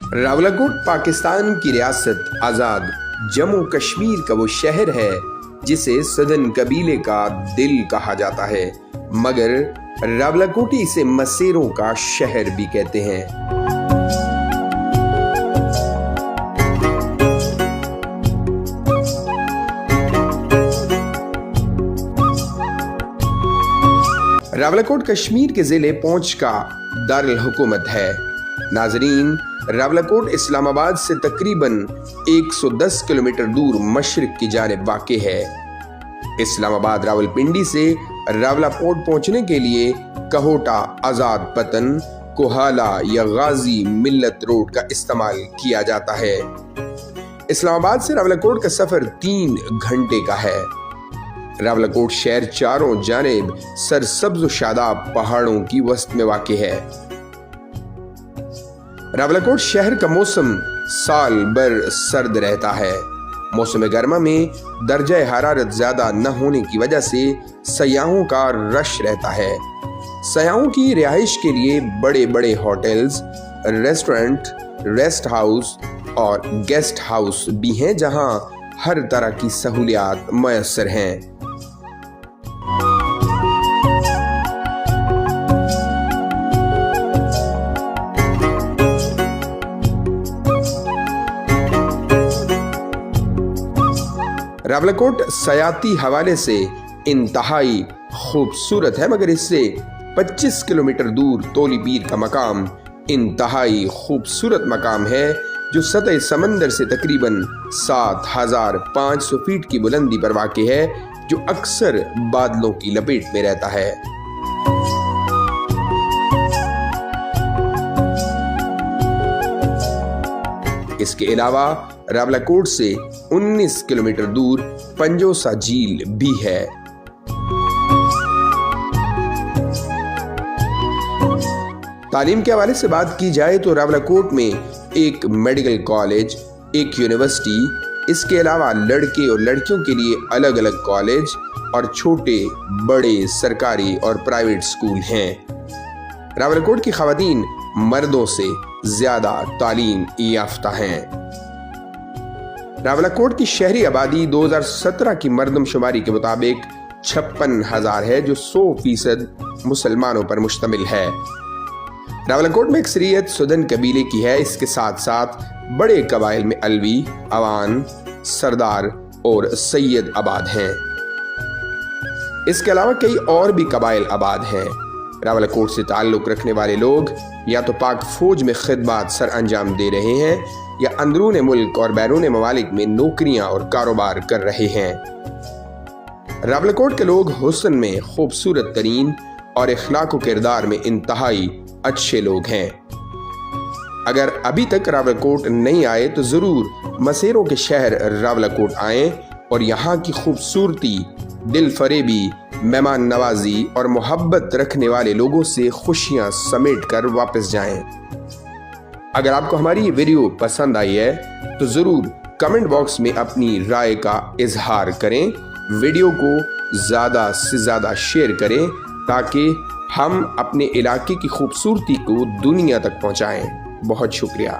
रावलाकोट पाकिस्तान की रियासत आज़ाद जम्मू कश्मीर का वो शहर है जिसे सदन कबीले का दिल कहा जाता है, मगर रावलाकोटी इसे मसेरों का शहर भी कहते हैं। रावलाकोट कश्मीर के ज़िले पौंछ का दारुल हुकूमत है। नाजरीन, रावलाकोट इस्लामाबाद से तकरीबन 110 किलोमीटर दूर मशरिक की जानिब वाक़े है। इस्लामाबाद रावलपिंडी से रावलाकोट पहुंचने के लिए कहोटा, आज़ाद पतन, कोहाला या गाजी मिल्लत रोड का इस्तेमाल किया जाता है। इस्लामाबाद से रावलाकोट का सफ़र 3 घंटे का है। रावलाकोट शहर चारों जानिब सरसब्ज व शादाब पहाड़ों की वसत में वाक़े है। रावलाकोट शहर का मौसम साल भर सर्द रहता है। मौसम गर्मा में दर्जा हरारत ज्यादा न होने की वजह से सयाहों का रश रहता है। सयाहों की रिहाइश के लिए बड़े बड़े होटल्स, रेस्टोरेंट, रेस्ट हाउस और गेस्ट हाउस भी हैं, जहां हर तरह की सहूलियात मुयस्सर हैं। रावलाकोट सयाती हवाले से इंतहाई खूबसूरत है, मगर इससे 25 किलोमीटर दूर तोली पीर का मकाम इंतहाई खूबसूरत मकाम है, जो सतह समंदर से तकरीबन 7500 फीट की बुलंदी पर वाक़े है, जो अक्सर बादलों की लपेट में रहता है। इसके अलावा रावलाकोट से 19 किलोमीटर दूर पंजोसा झील भी है। तालीम के हवाले से बात की जाए तो रावलाकोट में एक मेडिकल कॉलेज, एक यूनिवर्सिटी, इसके अलावा लड़के और लड़कियों के लिए अलग अलग कॉलेज और छोटे बड़े सरकारी और प्राइवेट स्कूल हैं। रावलाकोट की खवातीन मर्दों से ज्यादा तालीम याफ्ता हैं। रावलाकोट की शहरी आबादी 2017 की मर्दमशुमारी के मुताबिक 56,000 है, जो 100% मुसलमानों पर मुश्तमिल है। रावलाकोट में अक्सरियत सुदन कबीले की है। इसके साथ साथ बड़े कबाइल में अलवी, अवान, सरदार और सैयद आबाद हैं। इसके अलावा कई और भी कबाइल आबाद हैं। रावलाकोट से ताल्लुक़ रखने वाले लोग या तो पाक फौज में खिदमत सर अंजाम दे रहे हैं या अंदरून मुल्क और बैरून ममालिक में नौकरियां और कारोबार कर रहे हैं। रावलाकोट के लोग हुस्न में खूबसूरत तरीन और इखलाक व किरदार में इंतहाई अच्छे लोग हैं। अगर अभी तक रावलाकोट नहीं आए तो ज़रूर मसेरों के शहर रावलाकोट आएँ और यहाँ की खूबसूरती, दिल फरेबी, मेहमान नवाजी और मोहब्बत रखने वाले लोगों से खुशियां समेट कर वापस जाएं। अगर आपको हमारी ये वीडियो पसंद आई है तो ज़रूर कमेंट बॉक्स में अपनी राय का इजहार करें। वीडियो को ज़्यादा से ज़्यादा शेयर करें ताकि हम अपने इलाके की खूबसूरती को दुनिया तक पहुंचाएं। बहुत शुक्रिया।